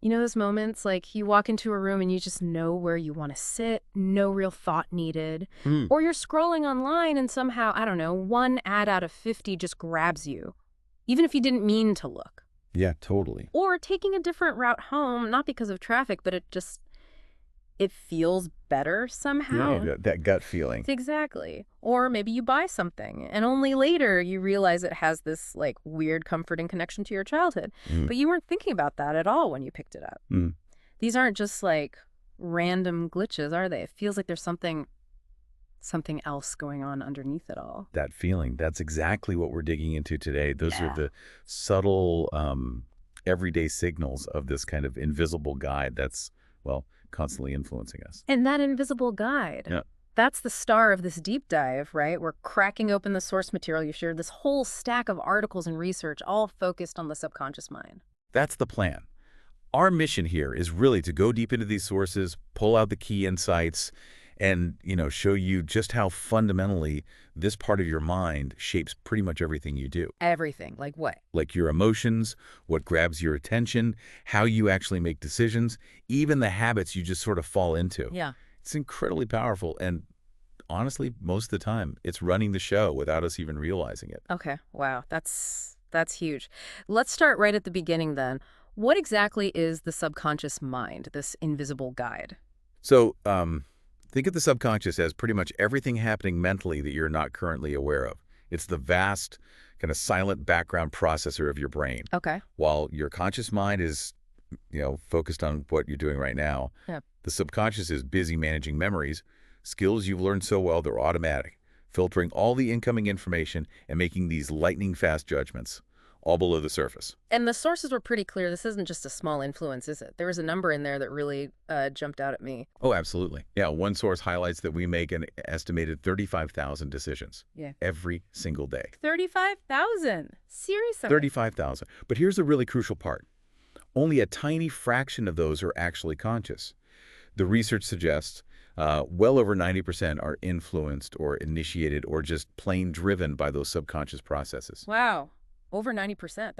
You know those moments like you walk into a room and you just know where you want to sit, no real thought needed. Mm. Or you're scrolling online and somehow, I don't know, one ad out of 50 just grabs you, even if you didn't mean to look. Yeah, totally. Or taking a different route home, not because of traffic, but it feels better Yeah, somehow. that gut feeling. Exactly. Or maybe you buy something and only later you realize it has this like weird comforting connection to your childhood. Mm. But you weren't thinking about that at all when you picked it up. Mm. These aren't just like random glitches, are they? It feels like there's something else going on underneath it all. That feeling, that's exactly what we're digging into today. Those are Yeah. the subtle, everyday signals of this kind of invisible guide that's, well, constantly influencing us. And that invisible guide, Yeah. that's the star of this deep dive, right? We're cracking open the source material you shared, this whole stack of articles and research all focused on the subconscious mind. That's the plan. Our mission here is really to go deep into these sources, pull out the key insights, and, show you just how fundamentally this part of your mind shapes pretty much everything you do. Everything. Like what? Like your emotions, what grabs your attention, how you actually make decisions, even the habits you just sort of fall into. Yeah. It's incredibly powerful, and honestly, most of the time, it's running the show without us even realizing it. Okay. Wow. That's huge. Let's start right at the beginning then. What exactly is the subconscious mind, this invisible guide? So, think of the subconscious as pretty much everything happening mentally that you're not currently aware of. It's the vast, kind of silent background processor of your brain. Okay. While your conscious mind is, focused on what you're doing right now, Yeah. the subconscious is busy managing memories, skills you've learned so well they're automatic, filtering all the incoming information and making these lightning-fast judgments, all below the surface. And the sources were pretty clear. This isn't just a small influence, is it? There was a number in there that really jumped out at me. Oh, absolutely. Yeah, one source highlights that we make an estimated 35,000 decisions Yeah. every single day. 35,000. Seriously. 35,000. But here's the really crucial part. Only a tiny fraction of those are actually conscious. The research suggests well over 90% are influenced or initiated or just plain driven by those subconscious processes. Wow. Over 90%.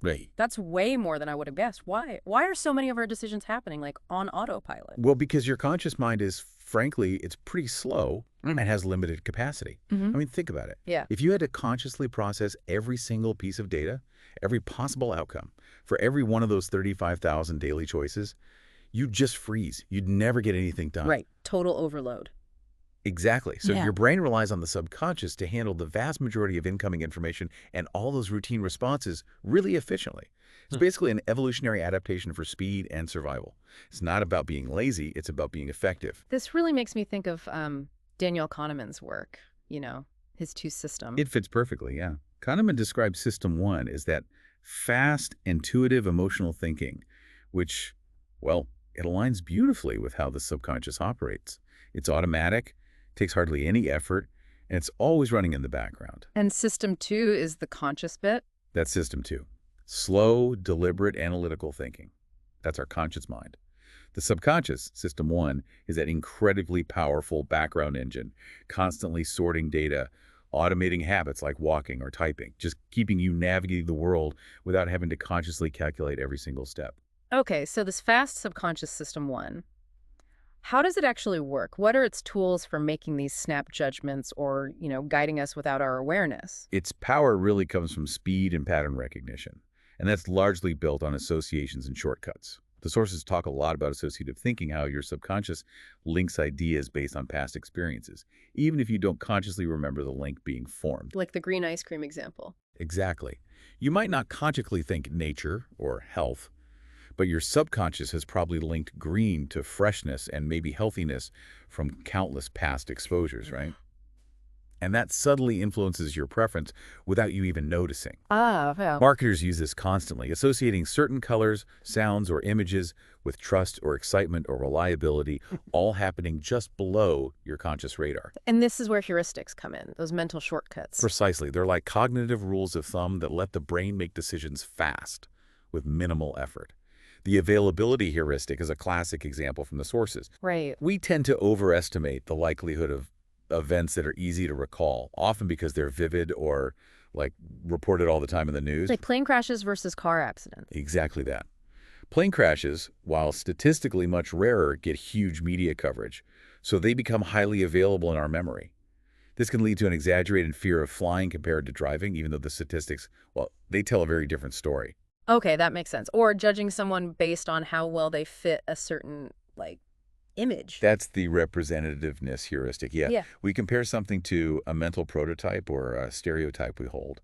Right. That's way more than I would have guessed. Why? Why are so many of our decisions happening like on autopilot? Well, because your conscious mind is, frankly, it's pretty slow and has limited capacity. Mm-hmm. I mean, think about it. Yeah. If you had to consciously process every single piece of data, every possible outcome, for every one of those 35,000 daily choices, you'd just freeze. You'd never get anything done. Right. Total overload. Exactly. So Yeah. your brain relies on the subconscious to handle the vast majority of incoming information and all those routine responses really efficiently. It's basically an evolutionary adaptation for speed and survival. It's not about being lazy, it's about being effective. This really makes me think of Daniel Kahneman's work, his two system. It fits perfectly, yeah. Kahneman describes System 1 as that fast, intuitive, emotional thinking, which, well, it aligns beautifully with how the subconscious operates. It's automatic, takes hardly any effort, and it's always running in the background. And system 2 is the conscious bit. That's System 2. Slow, deliberate, analytical thinking. That's our conscious mind. The subconscious, System 1, is that incredibly powerful background engine, constantly sorting data, automating habits like walking or typing, just keeping you navigating the world without having to consciously calculate every single step. Okay, so this fast subconscious system 1, how does it actually work? What are its tools for making these snap judgments or, guiding us without our awareness? Its power really comes from speed and pattern recognition, and that's largely built on associations and shortcuts. The sources talk a lot about associative thinking, how your subconscious links ideas based on past experiences, even if you don't consciously remember the link being formed. Like the green ice cream example. Exactly. You might not consciously think nature or health, but your subconscious has probably linked green to freshness and maybe healthiness from countless past exposures, right? And that subtly influences your preference without you even noticing. Ah, yeah. Marketers use this constantly, associating certain colors, sounds, or images with trust or excitement or reliability, all happening just below your conscious radar. And this is where heuristics come in, those mental shortcuts. Precisely. They're like cognitive rules of thumb that let the brain make decisions fast with minimal effort. The availability heuristic is a classic example from the sources. Right. We tend to overestimate the likelihood of events that are easy to recall, often because they're vivid or like reported all the time in the news. Like plane crashes versus car accidents. Exactly that. Plane crashes, while statistically much rarer, get huge media coverage, so they become highly available in our memory. This can lead to an exaggerated fear of flying compared to driving, even though the statistics, well, they tell a very different story. Okay, that makes sense. Or judging someone based on how well they fit a certain, like, image. That's the representativeness heuristic. Yeah, Yeah. we compare something to a mental prototype or a stereotype we hold.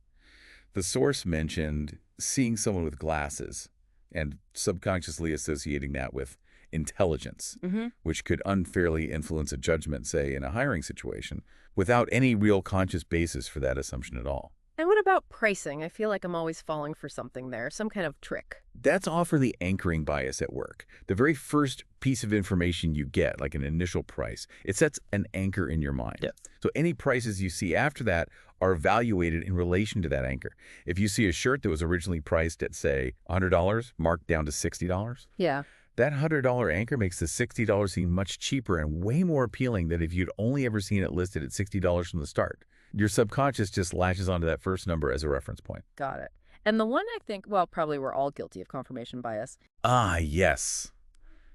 The source mentioned seeing someone with glasses and subconsciously associating that with intelligence, Mm-hmm. which could unfairly influence a judgment, say, in a hiring situation, without any real conscious basis for that assumption at all. And what about pricing? I feel like I'm always falling for something there, some kind of trick. That's often the anchoring bias at work. The very first piece of information you get, like an initial price, it sets an anchor in your mind. Yeah. So any prices you see after that are evaluated in relation to that anchor. If you see a shirt that was originally priced at, say, $100, marked down to $60, Yeah. that $100 anchor makes the $60 seem much cheaper and way more appealing than if you'd only ever seen it listed at $60 from the start. Your subconscious just latches onto that first number as a reference point. Got it. And the one I think, well, probably we're all guilty of confirmation bias. Ah, yes.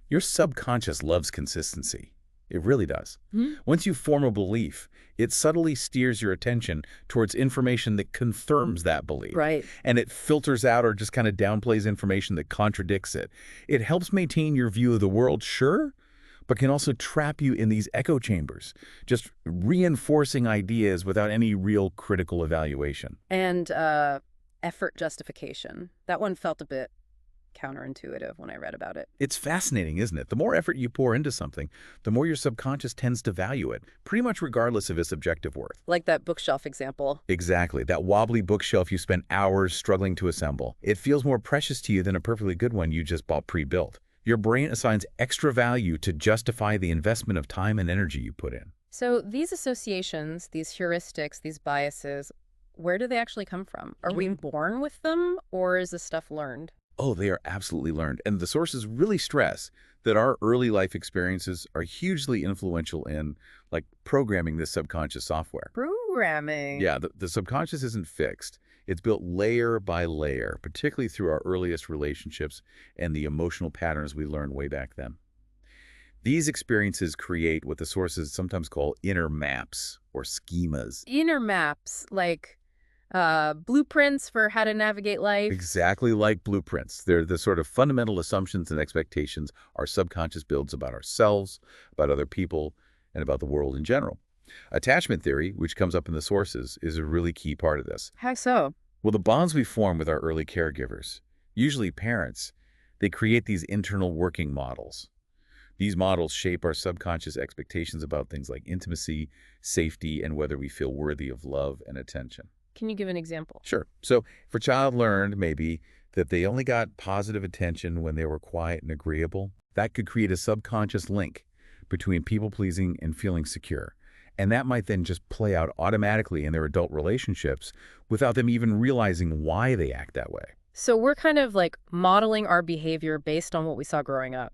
Your subconscious loves consistency. It really does. Hmm? Once you form a belief, it subtly steers your attention towards information that confirms that belief. Right. And it filters out or just kind of downplays information that contradicts it. It helps maintain your view of the world, sure, but can also trap you in these echo chambers, just reinforcing ideas without any real critical evaluation. And effort justification. That one felt a bit counterintuitive when I read about it. It's fascinating, isn't it? The more effort you pour into something, the more your subconscious tends to value it, pretty much regardless of its objective worth. Like that bookshelf example. Exactly. That wobbly bookshelf you spent hours struggling to assemble. It feels more precious to you than a perfectly good one you just bought pre-built. Your brain assigns extra value to justify the investment of time and energy you put in. So these associations, these heuristics, these biases, where do they actually come from? Are we born with them, or is this stuff learned? Oh, they are absolutely learned. And the sources really stress that our early life experiences are hugely influential in, like, programming this subconscious software. Programming. Yeah, the subconscious isn't fixed. It's built layer by layer, particularly through our earliest relationships and the emotional patterns we learned way back then. These experiences create what the sources sometimes call inner maps or schemas. Inner maps, like blueprints for how to navigate life. Exactly like blueprints. They're the sort of fundamental assumptions and expectations our subconscious builds about ourselves, about other people, and about the world in general. Attachment theory, which comes up in the sources, is a really key part of this. How so? Well, the bonds we form with our early caregivers, usually parents, they create these internal working models. These models shape our subconscious expectations about things like intimacy, safety, and whether we feel worthy of love and attention. Can you give an example? Sure. So if a child learned maybe that they only got positive attention when they were quiet and agreeable, that could create a subconscious link between people-pleasing and feeling secure. And that might then just play out automatically in their adult relationships without them even realizing why they act that way. So we're kind of like modeling our behavior based on what we saw growing up,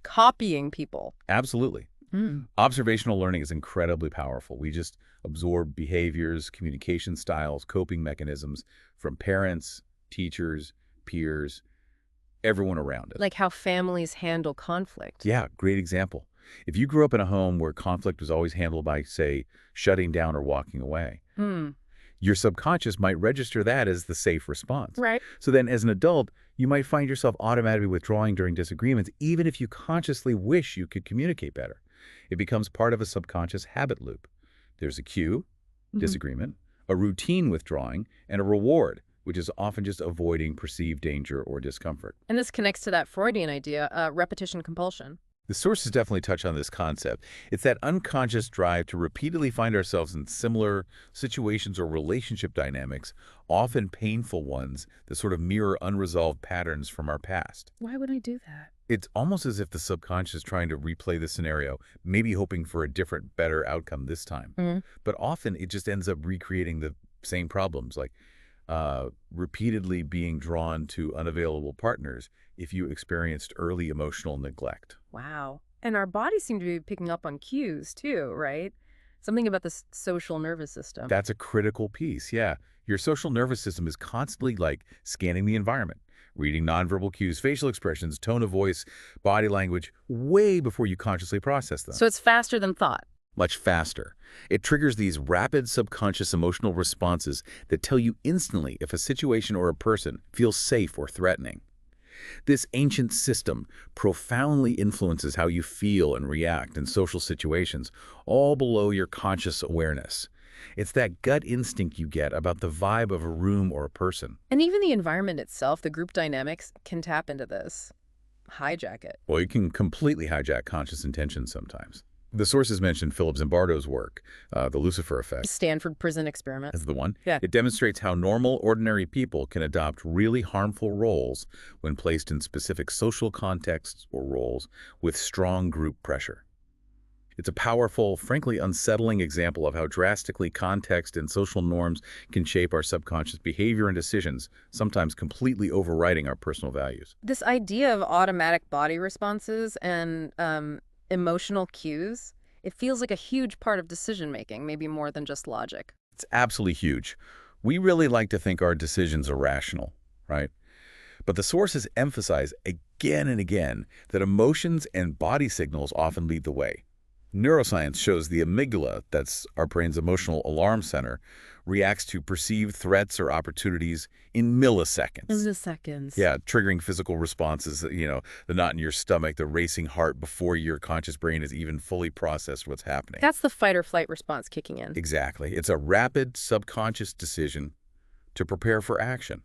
copying people. Absolutely. Mm. Observational learning is incredibly powerful. We just absorb behaviors, communication styles, coping mechanisms from parents, teachers, peers, everyone around us. Like how families handle conflict. Yeah, great example. If you grew up in a home where conflict was always handled by, say, shutting down or walking away, Hmm. your subconscious might register that as the safe response. Right. So then as an adult, you might find yourself automatically withdrawing during disagreements, even if you consciously wish you could communicate better. It becomes part of a subconscious habit loop. There's a cue, disagreement, a routine withdrawing, and a reward, which is often just avoiding perceived danger or discomfort. And this connects to that Freudian idea, repetition compulsion. The sources definitely touch on this concept. It's that unconscious drive to repeatedly find ourselves in similar situations or relationship dynamics, often painful ones, that sort of mirror unresolved patterns from our past. Why would I do that? It's almost as if the subconscious is trying to replay the scenario, maybe hoping for a different, better outcome this time. But often it just ends up recreating the same problems, like repeatedly being drawn to unavailable partners if you experienced early emotional neglect. Wow. And our bodies seem to be picking up on cues too, right? Something about the social nervous system. That's a critical piece, yeah. Your social nervous system is constantly, like, scanning the environment, reading nonverbal cues, facial expressions, tone of voice, body language, way before you consciously process them. So it's faster than thought. Much faster. It triggers these rapid subconscious emotional responses that tell you instantly if a situation or a person feels safe or threatening. This ancient system profoundly influences how you feel and react in social situations, all below your conscious awareness. It's that gut instinct you get about the vibe of a room or a person. And even the environment itself, the group dynamics, can tap into this, hijack it. Well, you can completely hijack conscious intentions sometimes. The sources mentioned Philip Zimbardo's work, The Lucifer Effect. Stanford prison experiment. That's the one. Yeah. It demonstrates how normal, ordinary people can adopt really harmful roles when placed in specific social contexts or roles with strong group pressure. It's a powerful, frankly unsettling example of how drastically context and social norms can shape our subconscious behavior and decisions, sometimes completely overriding our personal values. This idea of automatic body responses and emotional cues, it feels like a huge part of decision-making, maybe more than just logic. It's absolutely huge. We really like to think our decisions are rational, right? But the sources emphasize again and again that emotions and body signals often lead the way. Neuroscience shows the amygdala, that's our brain's emotional alarm center, reacts to perceived threats or opportunities in milliseconds. Milliseconds. Yeah, triggering physical responses, the knot in your stomach, the racing heart before your conscious brain has even fully processed what's happening. That's the fight or flight response kicking in. Exactly. It's a rapid subconscious decision to prepare for action,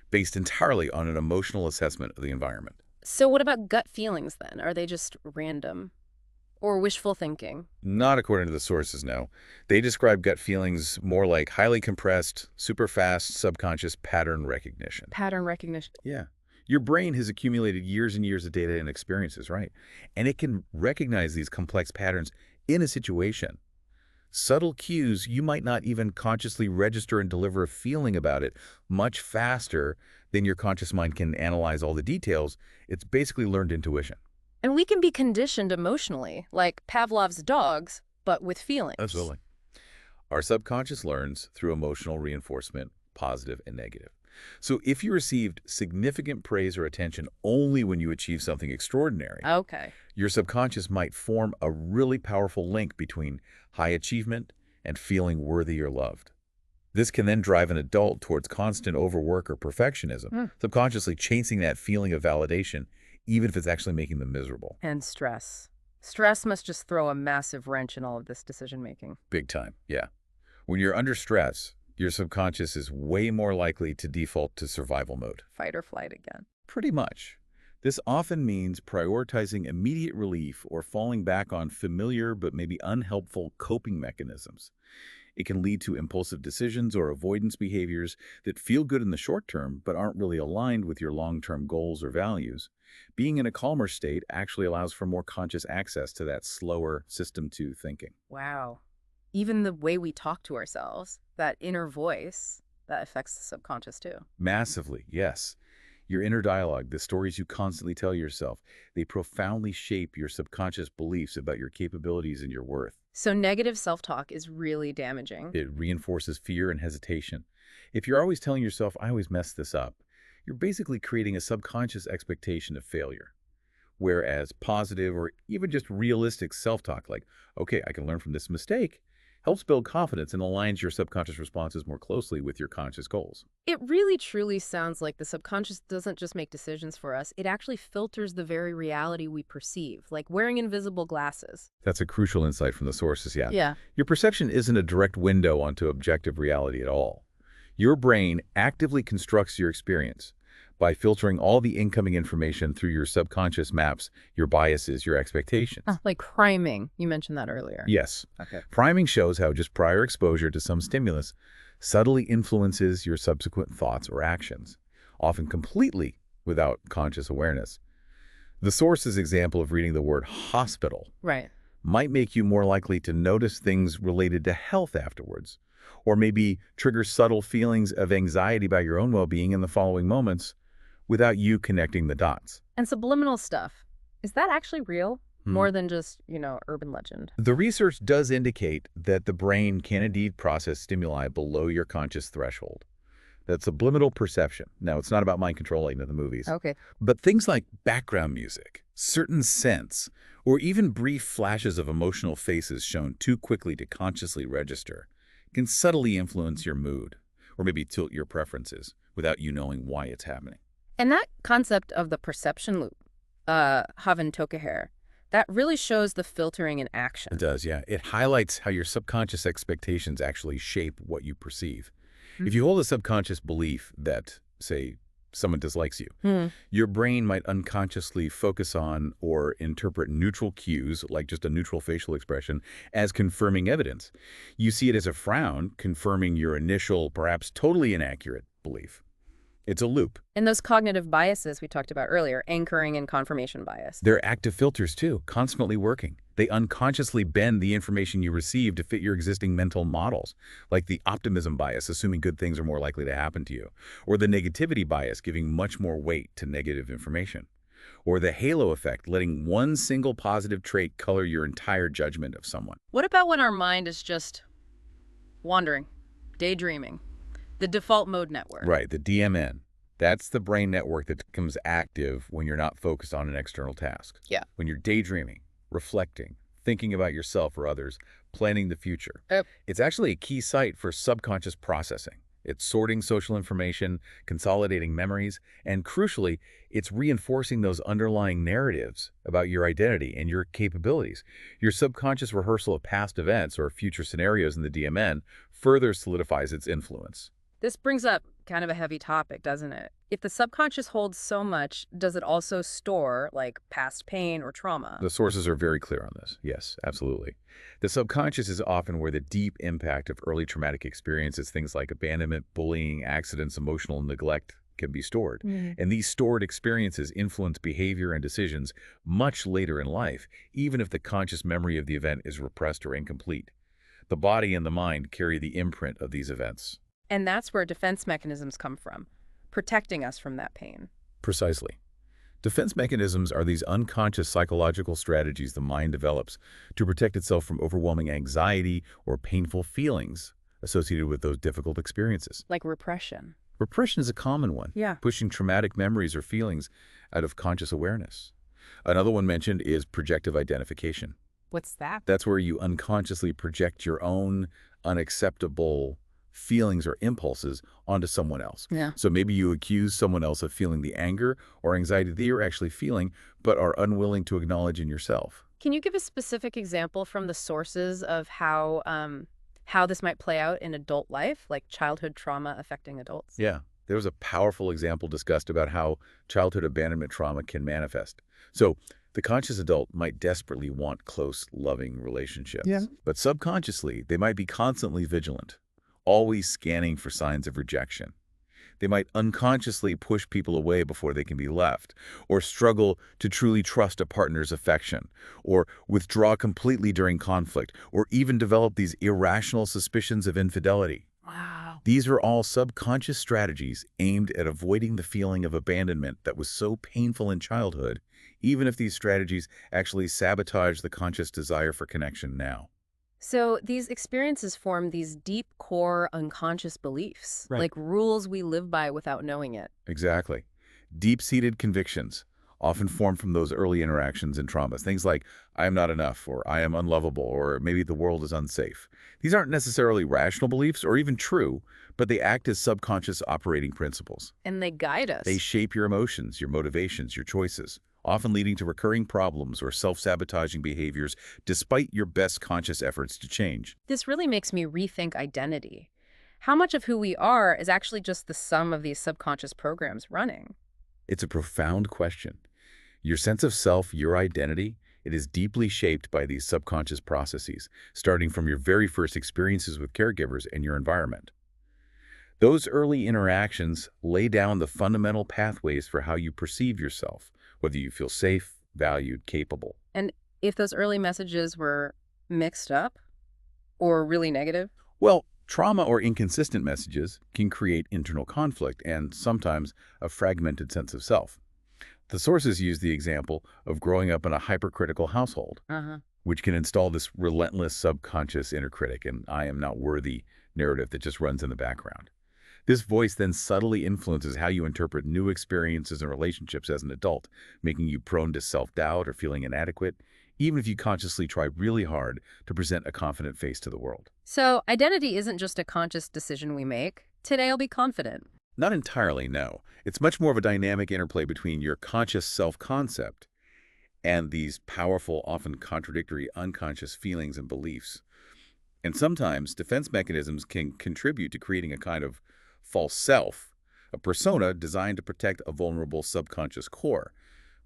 based entirely on an emotional assessment of the environment. So what about gut feelings then? Are they just random? Or wishful thinking? Not according to the sources, no. They describe gut feelings more like highly compressed, super fast subconscious pattern recognition. Pattern recognition. Yeah. Your brain has accumulated years and years of data and experiences, right? And it can recognize these complex patterns in a situation. Subtle cues you might not even consciously register and deliver a feeling about it much faster than your conscious mind can analyze all the details. It's basically learned intuition. And we can be conditioned emotionally, like Pavlov's dogs, but with feelings. Absolutely. Our subconscious learns through emotional reinforcement, positive and negative. So if you received significant praise or attention only when you achieve something extraordinary, Okay. your subconscious might form a really powerful link between high achievement and feeling worthy or loved. This can then drive an adult towards constant overwork or perfectionism, subconsciously chasing that feeling of validation, even if it's actually making them miserable. And stress. Stress must just throw a massive wrench in all of this decision-making. Big time, yeah. When you're under stress, your subconscious is way more likely to default to survival mode. Fight or flight again. Pretty much. This often means prioritizing immediate relief or falling back on familiar but maybe unhelpful coping mechanisms. It can lead to impulsive decisions or avoidance behaviors that feel good in the short term but aren't really aligned with your long-term goals or values. Being in a calmer state actually allows for more conscious access to that slower System 2 thinking. Wow. Even the way we talk to ourselves, that inner voice, that affects the subconscious too. Massively, yes. Your inner dialogue, the stories you constantly tell yourself, they profoundly shape your subconscious beliefs about your capabilities and your worth. So negative self-talk is really damaging. It reinforces fear and hesitation. If you're always telling yourself, I always mess this up, you're basically creating a subconscious expectation of failure. Whereas positive or even just realistic self-talk, like, okay, I can learn from this mistake, helps build confidence and aligns your subconscious responses more closely with your conscious goals. It really truly sounds like the subconscious doesn't just make decisions for us, it actually filters the very reality we perceive, like wearing invisible glasses. That's a crucial insight from the sources, yeah. Yeah. Your perception isn't a direct window onto objective reality at all. Your brain actively constructs your experience by filtering all the incoming information through your subconscious maps, your biases, your expectations. Like priming. You mentioned that earlier. Yes. Okay. Priming shows how just prior exposure to some stimulus subtly influences your subsequent thoughts or actions, often completely without conscious awareness. The source's example of reading the word hospital Right. might make you more likely to notice things related to health afterwards, or maybe trigger subtle feelings of anxiety about your own well-being in the following moments without you connecting the dots. And subliminal stuff. Is that actually real? More than just, urban legend. The research does indicate that the brain can indeed process stimuli below your conscious threshold. That's subliminal perception. Now, it's not about mind controlling in the movies. Okay. But things like background music, certain scents, or even brief flashes of emotional faces shown too quickly to consciously register can subtly influence your mood, or maybe tilt your preferences without you knowing why it's happening. And that concept of the perception loop, Haven Tokaher, that really shows the filtering in It action. does, yeah. It highlights how your subconscious expectations actually shape what you perceive. Mm. If you hold a subconscious belief that, say, someone dislikes you, Hmm. your brain might unconsciously focus on or interpret neutral cues, like just a neutral facial expression, as confirming evidence. You see it as a frown, confirming your initial, perhaps totally inaccurate belief. It's a loop. And those cognitive biases we talked about earlier, anchoring and confirmation bias. They're active filters, too, constantly working. They unconsciously bend the information you receive to fit your existing mental models, like the optimism bias, assuming good things are more likely to happen to you, or the negativity bias, giving much more weight to negative information, or the halo effect, letting one single positive trait color your entire judgment of someone. What about when our mind is just wandering, daydreaming? The default mode network. Right, the DMN. That's the brain network that becomes active when you're not focused on an external task. Yeah. When you're daydreaming, reflecting, thinking about yourself or others, planning the future. Yep. It's actually a key site for subconscious processing. It's sorting social information, consolidating memories, and crucially, it's reinforcing those underlying narratives about your identity and your capabilities. Your subconscious rehearsal of past events or future scenarios in the DMN further solidifies its influence. This brings up kind of a heavy topic, doesn't it? If the subconscious holds so much, does it also store, like, past pain or trauma? The sources are very clear on this. Yes, absolutely. The subconscious is often where the deep impact of early traumatic experiences, things like abandonment, bullying, accidents, emotional neglect, can be stored. Mhm. And these stored experiences influence behavior and decisions much later in life, even if the conscious memory of the event is repressed or incomplete. The body and the mind carry the imprint of these events. And that's where defense mechanisms come from, protecting us from that pain. Precisely. Defense mechanisms are these unconscious psychological strategies the mind develops to protect itself from overwhelming anxiety or painful feelings associated with those difficult experiences. Like repression. Repression is a common one, Yeah. pushing traumatic memories or feelings out of conscious awareness. Another one mentioned is projective identification. What's that? That's where you unconsciously project your own unacceptable feelings or impulses onto someone else. Yeah. So maybe you accuse someone else of feeling the anger or anxiety that you're actually feeling, but are unwilling to acknowledge in yourself. Can you give a specific example from the sources of how this might play out in adult life, like childhood trauma affecting adults? Yeah, there was a powerful example discussed about how childhood abandonment trauma can manifest. So the conscious adult might desperately want close, loving relationships. Yeah. But subconsciously, they might be constantly vigilant, always scanning for signs of rejection. They might unconsciously push people away before they can be left, or struggle to truly trust a partner's affection, or withdraw completely during conflict, or even develop these irrational suspicions of infidelity. Wow. These are all subconscious strategies aimed at avoiding the feeling of abandonment that was so painful in childhood, even if these strategies actually sabotage the conscious desire for connection now. So these experiences form these deep core unconscious beliefs, Right. like rules we live by without knowing it. Exactly. Deep-seated convictions often form from those early interactions and traumas. Things like, I am not enough, or I am unlovable, or maybe the world is unsafe. These aren't necessarily rational beliefs or even true, but they act as subconscious operating principles. And they guide us. They shape your emotions, your motivations, your choices, often leading to recurring problems or self-sabotaging behaviors despite your best conscious efforts to change. This really makes me rethink identity. How much of who we are is actually just the sum of these subconscious programs running? It's a profound question. Your sense of self, your identity, it is deeply shaped by these subconscious processes, starting from your very first experiences with caregivers and your environment. Those early interactions lay down the fundamental pathways for how you perceive yourself, whether you feel safe, valued, capable. And if those early messages were mixed up or really negative? Well, trauma or inconsistent messages can create internal conflict and sometimes a fragmented sense of self. The sources use the example of growing up in a hypercritical household, Uh-huh. which can install this relentless subconscious inner critic and I am not worthy narrative that just runs in the background. This voice then subtly influences how you interpret new experiences and relationships as an adult, making you prone to self-doubt or feeling inadequate, even if you consciously try really hard to present a confident face to the world. So identity isn't just a conscious decision we make. Today I'll be confident. Not entirely, no. It's much more of a dynamic interplay between your conscious self-concept and these powerful, often contradictory unconscious feelings and beliefs. And sometimes defense mechanisms can contribute to creating a kind of false self, a persona designed to protect a vulnerable subconscious core,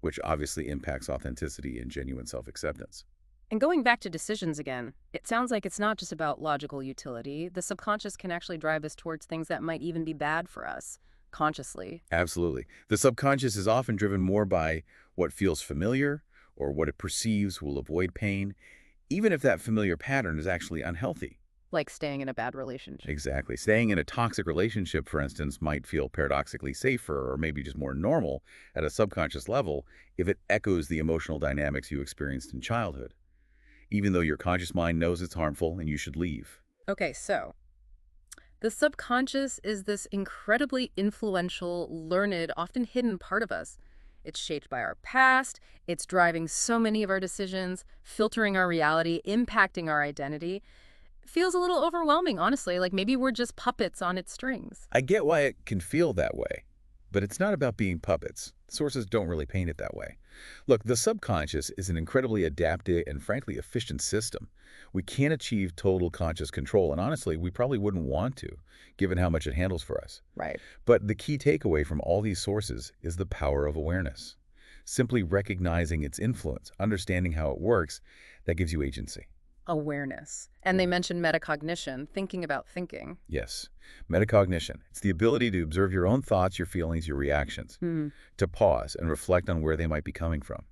which obviously impacts authenticity and genuine self-acceptance. And going back to decisions again, it sounds like it's not just about logical utility. The subconscious can actually drive us towards things that might even be bad for us, consciously. Absolutely. The subconscious is often driven more by what feels familiar or what it perceives will avoid pain, even if that familiar pattern is actually unhealthy. Like staying in a bad relationship. Exactly. Staying in a toxic relationship, for instance, might feel paradoxically safer or maybe just more normal at a subconscious level if it echoes the emotional dynamics you experienced in childhood, even though your conscious mind knows it's harmful and you should leave. Okay, so the subconscious is this incredibly influential, learned, often hidden part of us. It's shaped by our past, it's driving so many of our decisions, filtering our reality, impacting our identity. Feels a little overwhelming, honestly, like maybe we're just puppets on its strings. I get why it can feel that way, but it's not about being puppets. Sources don't really paint it that way. Look, the subconscious is an incredibly adaptive and frankly efficient system. We can't achieve total conscious control, and honestly, we probably wouldn't want to, given how much it handles for us. Right. But the key takeaway from all these sources is the power of awareness. Simply recognizing its influence, understanding how it works, that gives you agency. Awareness. And they mentioned metacognition, thinking about thinking. Yes. Metacognition. It's the ability to observe your own thoughts, your feelings, your reactions, Hmm. to pause and reflect on where they might be coming from.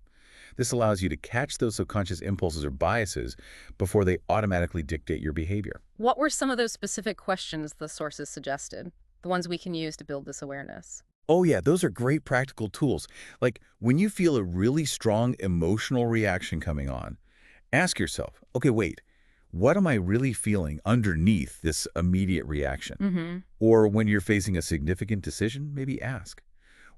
This allows you to catch those subconscious impulses or biases before they automatically dictate your behavior. What were some of those specific questions the sources suggested? The ones we can use to build this awareness? Oh yeah, those are great practical tools. Like when you feel a really strong emotional reaction coming on, ask yourself, okay, wait, what am I really feeling underneath this immediate reaction? Mm-hmm. Or when you're facing a significant decision, maybe ask,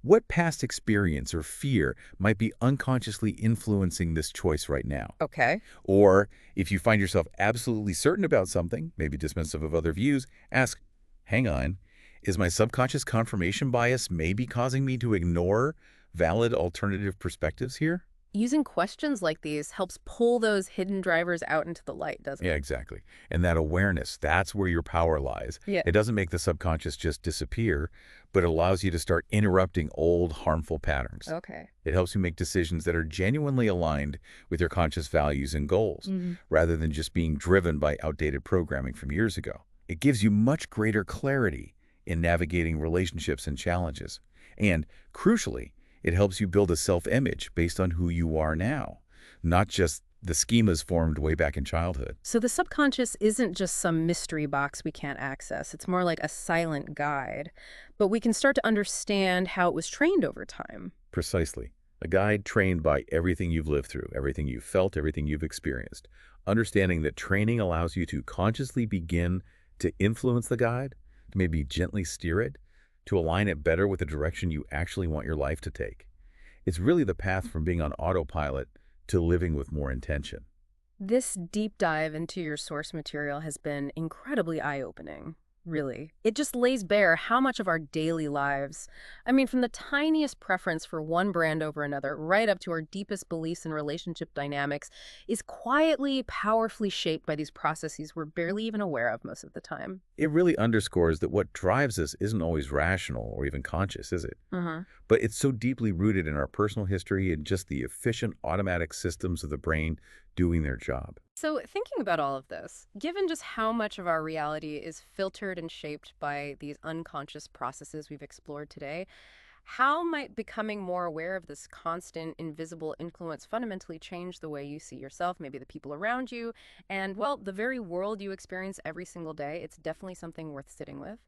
what past experience or fear might be unconsciously influencing this choice right now? Okay. Or if you find yourself absolutely certain about something, maybe dismissive of other views, ask, hang on, is my subconscious confirmation bias maybe causing me to ignore valid alternative perspectives here? Using questions like these helps pull those hidden drivers out into the light, doesn't Yeah, it? exactly. And that awareness, that's where your power lies. Yeah. It doesn't make the subconscious just disappear, but it allows you to start interrupting old harmful patterns. Okay. It helps you make decisions that are genuinely aligned with your conscious values and goals, Hmm. rather than just being driven by outdated programming from years ago. It gives you much greater clarity in navigating relationships and challenges. And, crucially, it helps you build a self-image based on who you are now, not just the schemas formed way back in childhood. So the subconscious isn't just some mystery box we can't access. It's more like a silent guide. But we can start to understand how it was trained over time. Precisely. A guide trained by everything you've lived through, everything you've felt, everything you've experienced. Understanding that training allows you to consciously begin to influence the guide, to maybe gently steer it, to align it better with the direction you actually want your life to take. It's really the path from being on autopilot to living with more intention. This deep dive into your source material has been incredibly eye-opening, really. It just lays bare how much of our daily lives, I mean, from the tiniest preference for one brand over another, right up to our deepest beliefs and relationship dynamics, is quietly, powerfully shaped by these processes we're barely even aware of most of the time. It really underscores that what drives us isn't always rational or even conscious, is it? Uh-huh. But it's so deeply rooted in our personal history and just the efficient automatic systems of the brain doing their job. So, thinking about all of this, given just how much of our reality is filtered and shaped by these unconscious processes we've explored today, how might becoming more aware of this constant, invisible influence fundamentally change the way you see yourself, maybe the people around you, and, well, the very world you experience every single day? It's definitely something worth sitting with.